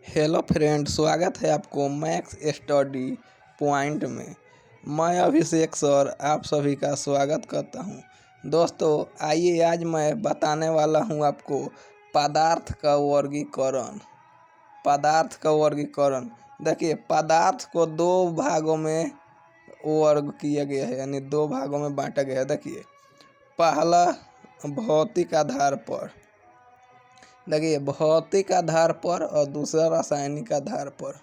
Hello friend, स्वागत है आपको मैथ्स स्टडी पॉइंट में। मैं अभिषेक सर आप सभी का स्वागत करता हूं। दोस्तों आइए आज मैं बताने वाला हूं आपको पदार्थ का वर्गीकरण। देखिए, पदार्थ को दो भागों में वर्ग किया गया है, यानी दो भागों में बांटा गया है। देखिए, पहला भौतिक आधार पर, देखिए भौतिक आधार पर और दूसरा रासायनिक आधार पर।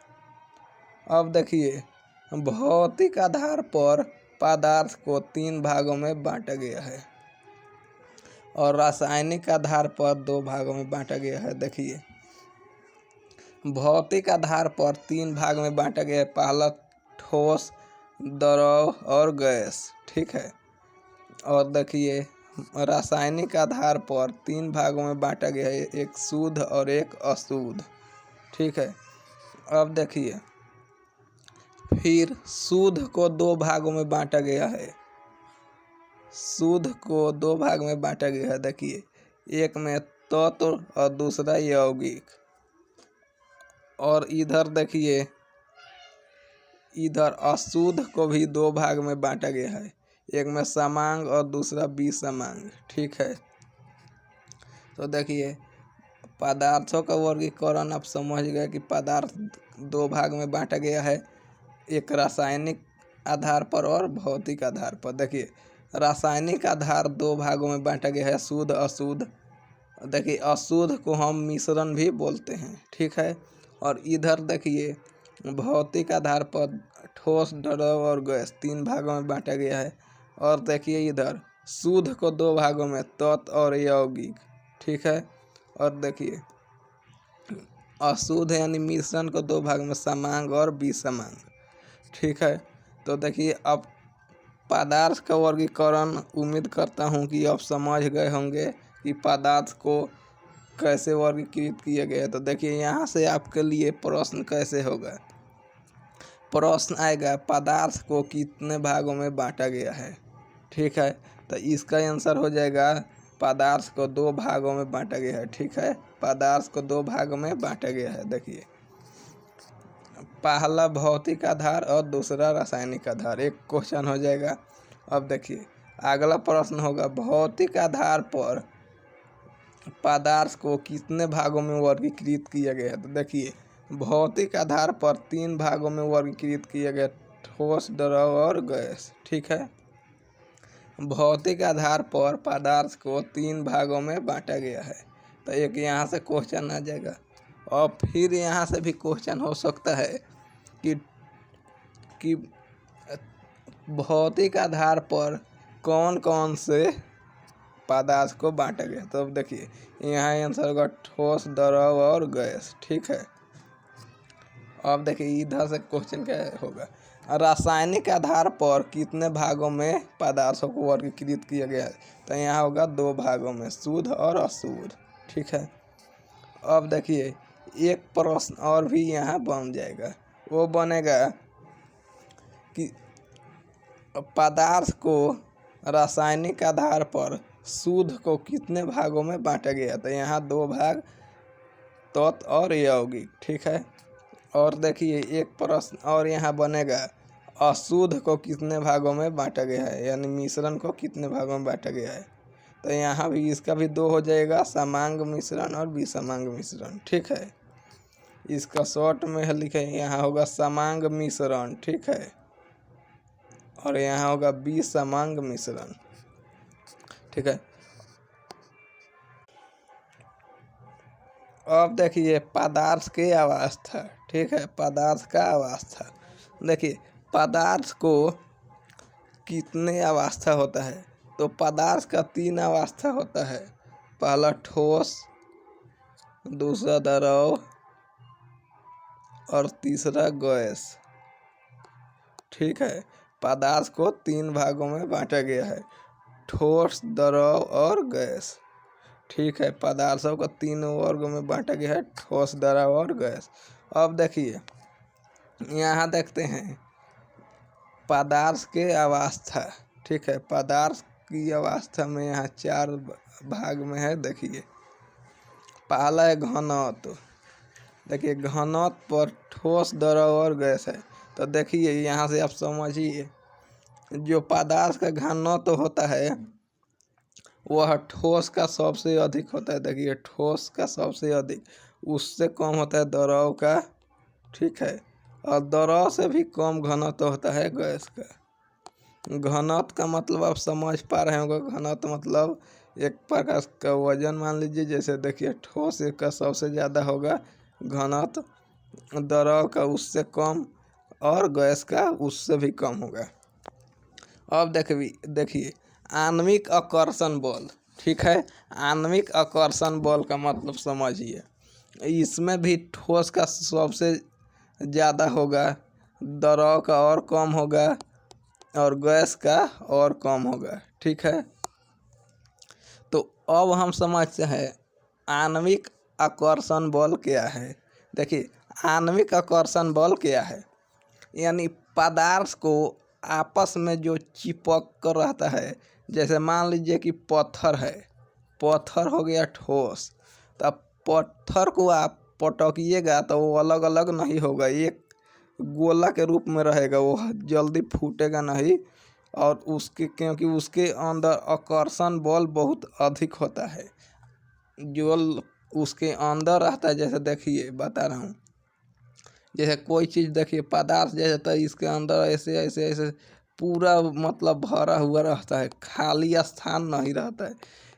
अब देखिए, भौतिक आधार पर पदार्थ को तीन भागों में बांटा गया है और रासायनिक आधार पर दो भागों में बांटा गया है। देखिए, भौतिक आधार पर तीन भाग में बांटा गया है। पहला ठोस, द्रव और गैस, ठीक है। और देखिए, रासायनिक आधार पर तीन भागों में बांटा गया है, एक शुद्ध और एक अशुद्ध, ठीक है। अब देखिए, फिर शुद्ध को दो भागों में बांटा गया है। शुद्ध को दो भाग में बांटा गया है। देखिए, एक में तत्व और दूसरा यौगिक। और इधर देखिए, इधर अशुद्ध को भी दो भाग में बांटा गया है, एक में समांग और दूसरा विषमांग, ठीक है। तो देखिए, पदार्थों का वर्गीकरण आप समझ गए कि पदार्थ दो भाग में बांटा गया है, एक रासायनिक आधार पर और भौतिक आधार पर। देखिए, रासायनिक आधार दो भागों में बांटा गया है, शुद्ध अशुद्ध। देखिए, अशुद्ध को हम मिश्रण भी बोलते हैं, ठीक है। और इधर देखिए, भौतिक आधार पर ठोस, द्रव और गैस तीन भागों में बांटा गया है। और देखिए, इधर शुद्ध को दो भागों में, तत्व और यौगिक, ठीक है। और देखिए, अशुद्ध यानी मिश्रण को दो भाग में, समांग और विषमांग, ठीक है। तो देखिए, अब पदार्थ का वर्गीकरण उम्मीद करता हूँ कि आप समझ गए होंगे कि पदार्थ को कैसे वर्गीकृत किया गया है। तो देखिए, यहाँ से आपके लिए प्रश्न कैसे होगा। प्रश्न आएगा, पदार्थ को कितने भागों में बांटा गया है, ठीक है। तो इसका आंसर हो जाएगा, पदार्थ को दो भागों में बांटा गया है, ठीक है। पदार्थ को दो भागों में बांटा गया है। देखिए, पहला भौतिक आधार और दूसरा रासायनिक आधार, एक क्वेश्चन हो जाएगा। अब देखिए, अगला प्रश्न होगा, भौतिक आधार पर पदार्थ को कितने भागों में वर्गीकृत किया गया है। तो देखिए, भौतिक आधार पर तीन भागों में वर्गीकृत किया गया, ठोस, द्रव और गैस, ठीक है। भौतिक आधार पर पदार्थ को तीन भागों में बांटा गया है। तो एक यहाँ से क्वेश्चन आ जाएगा। और फिर यहाँ से भी क्वेश्चन हो सकता है कि भौतिक आधार पर कौन कौन से पदार्थ को बांटा गया। तो अब देखिए, यहाँ आंसर होगा ठोस, द्रव और गैस, ठीक है। अब देखिए, इधर से क्वेश्चन क्या होगा, रासायनिक आधार पर कितने भागों में पदार्थों को वर्गीकृत किया गया है। तो यहाँ होगा दो भागों में, शुद्ध और अशुद्ध, ठीक है। अब देखिए, एक प्रश्न और भी यहाँ बन जाएगा, वो बनेगा कि पदार्थ को रासायनिक आधार पर शुद्ध को कितने भागों में बांटा गया। तो यहाँ दो भाग, तत्व और यौगिक, ठीक है। और देखिए, एक प्रश्न और यहाँ बनेगा, अशुद्ध को कितने भागों में बांटा गया है, यानी मिश्रण को कितने भागों में बांटा गया है। तो यहाँ भी इसका भी दो हो जाएगा, समांग मिश्रण और विषमांग मिश्रण, ठीक है। इसका शॉर्ट में लिखे, यहाँ होगा समांग मिश्रण, ठीक है। और यहाँ होगा विषमांग मिश्रण, ठीक है। अब देखिए, पदार्थ की अवस्था, ठीक है, पदार्थ का अवस्था। देखिए, पदार्थ को कितने अवस्था होता है। तो पदार्थ का तीन अवस्था होता है, पहला ठोस, दूसरा द्रव और तीसरा गैस, ठीक है। पदार्थ को तीन भागों में बांटा गया है, ठोस, द्रव और गैस, ठीक है। पदार्थों को तीनों वर्गों में बांटा गया है, ठोस, द्रव और गैस। अब देखिए, यहाँ देखते हैं पदार्थ के अवस्था, ठीक है। पदार्थ की अवस्था में यहाँ चार भाग में है। देखिए, पहला है घनत्व, देखिए घनत्व पर ठोस, द्रव और गैस है। तो देखिए यहाँ से आप समझिए, जो पदार्थ का घनत्व होता है वह ठोस का सबसे अधिक होता है। देखिए ठोस का सबसे अधिक, उससे कम होता है द्रव का, ठीक है। और द्रव से भी कम घनत्व होता है गैस का। घनत्व का मतलब आप समझ पा रहे होंगे। घनत्व मतलब एक प्रकार का वजन मान लीजिए। जैसे देखिए ठोस का सबसे ज़्यादा होगा घनत्व, द्रव का उससे कम, और गैस का उससे भी कम होगा। अब देखिए आणविक आकर्षण बल, ठीक है। आणविक आकर्षण बल का मतलब समझिए, इसमें भी ठोस का सबसे ज़्यादा होगा, द्रव का और कम होगा, और गैस का और कम होगा, ठीक है। तो अब हम समझते हैं आणविक आकर्षण बल क्या है। देखिए आणविक आकर्षण बल क्या है, यानी पदार्थ को आपस में जो चिपक कर रहता है। जैसे मान लीजिए कि पत्थर है, पत्थर हो गया ठोस, तो पत्थर को आप पटकिएगा तो वो अलग अलग नहीं होगा, एक गोला के रूप में रहेगा, वो जल्दी फूटेगा नहीं। और उसके क्योंकि उसके अंदर आकर्षण बल बहुत अधिक होता है, जो उसके अंदर रहता है। जैसे देखिए बता रहा हूँ, जैसे कोई चीज़ देखिए पदार्थ जैसे तो इसके अंदर ऐसे ऐसे ऐसे पूरा मतलब भरा हुआ रहता है, खाली स्थान नहीं रहता है।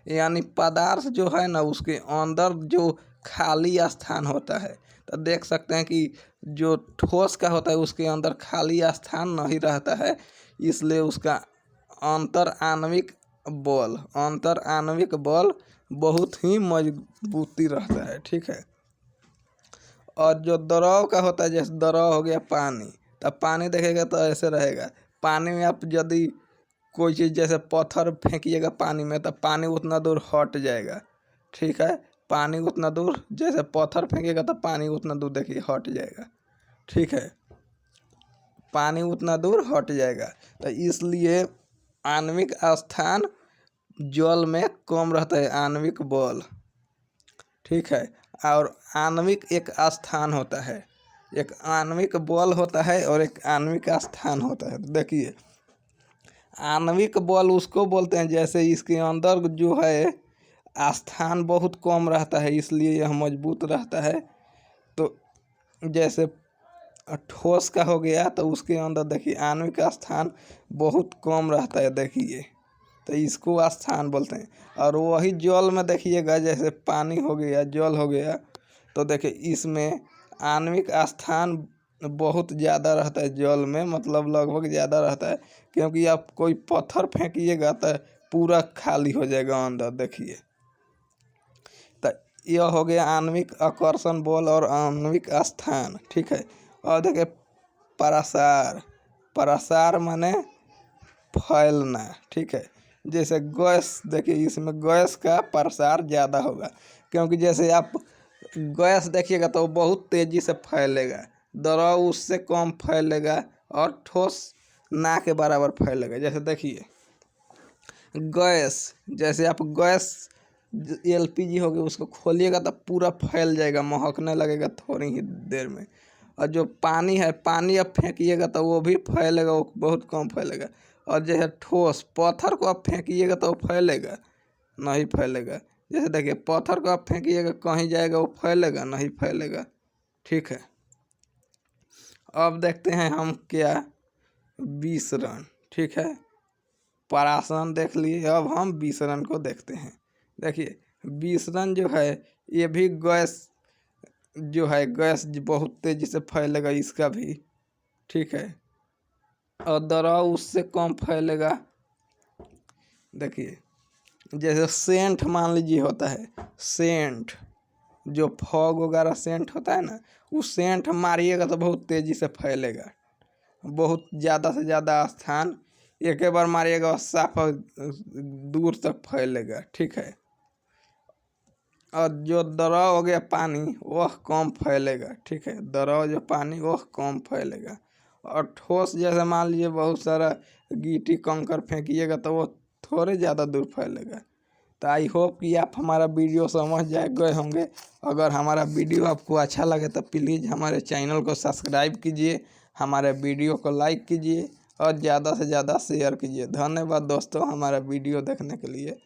यानी पदार्थ जो है ना उसके अंदर जो खाली स्थान होता है, तो देख सकते हैं कि जो ठोस का होता है उसके अंदर खाली स्थान नहीं रहता है, इसलिए उसका अंतर आणविक बल बहुत ही मजबूती रहता है, ठीक है। और जो द्रव का होता है, जैसे द्रव हो गया पानी, तब पानी देखेगा तो ऐसे रहेगा। पानी में आप यदि कोई चीज़ जैसे पत्थर फेंकिएगा पानी में, तब पानी उतना दूर हट जाएगा, ठीक है। पानी उतना दूर, जैसे पत्थर फेंकेगा तो पानी उतना दूर देखिए हट जाएगा, ठीक है। पानी उतना दूर हट जाएगा, तो इसलिए आणविक स्थान जल में कम रहता है, आणविक बल, ठीक है। और आणविक एक स्थान होता है, एक आणविक बल होता है और एक आणविक स्थान होता है। तो देखिए आणविक बल उसको बोलते हैं जैसे इसके अंदर जो है स्थान बहुत कम रहता है, इसलिए यह मजबूत रहता है। तो जैसे ठोस का हो गया तो उसके अंदर देखिए आणविक स्थान बहुत कम रहता है, देखिए, तो इसको स्थान बोलते हैं। और वही जल में देखिएगा, जैसे पानी हो गया, जल हो गया, तो देखिए इसमें आणविक स्थान बहुत ज़्यादा रहता है जल में, मतलब लगभग ज़्यादा रहता है, क्योंकि आप कोई पत्थर फेंकिएगा तो पूरा खाली हो जाएगा अंदर, देखिए। तो यह हो गया आणविक आकर्षण बल और आणविक स्थान, ठीक है। और देखिए परासार, परासार माने फैलना, ठीक है। जैसे गैस, देखिए इसमें गैस का प्रसार ज़्यादा होगा, क्योंकि जैसे आप गैस देखिएगा तो बहुत तेज़ी से फैलेगा, द्रव उससे कम फैलेगा, और ठोस ना के बराबर फैलेगा। जैसे देखिए गैस, जैसे आप गैस LPG हो गया, उसको खोलिएगा तो पूरा फैल जाएगा, महकने लगेगा थोड़ी ही देर में। और जो पानी है, पानी आप फेंकिएगा तो वो भी फैलेगा, वो बहुत कम फैलेगा। और जैसे ठोस, पत्थर को आप फेंकिएगा तो वो फैलेगा नहीं फैलेगा। जैसे देखिए पत्थर को आप फेंकिएगा कहीं जाएगा, वो फैलेगा नहीं फैलेगा, ठीक है। अब देखते हैं हम क्या, विसरण, ठीक है। परासरण देख लिए, अब हम विसरण को देखते हैं। देखिए विसरण जो है, ये भी गैस जो है, गैस बहुत तेज़ी से फैलेगा इसका भी, ठीक है। और द्रव उससे कम फैलेगा। देखिए जैसे सेंट मान लीजिए होता है, सेंट जो फॉग वगैरह सेंट होता है ना, वो सेंट मारिएगा तो बहुत तेज़ी से फैलेगा, बहुत ज़्यादा से ज़्यादा स्थान एक ही बार मारिएगा और साफ दूर तक फैलेगा, ठीक है। और जो द्रव हो गया पानी, वह कम फैलेगा, ठीक है। द्रव जो पानी वह कम फैलेगा। और ठोस जैसे मान लीजिए बहुत सारा गिट्टी कंकर फेंकिएगा तो वो थोड़े ज़्यादा दूर फैलेगा। तो आई होप कि आप हमारा वीडियो समझ गए होंगे। अगर हमारा वीडियो आपको अच्छा लगे तो प्लीज़ हमारे चैनल को सब्सक्राइब कीजिए, हमारे वीडियो को लाइक कीजिए और ज़्यादा से ज़्यादा शेयर कीजिए। धन्यवाद दोस्तों हमारा वीडियो देखने के लिए।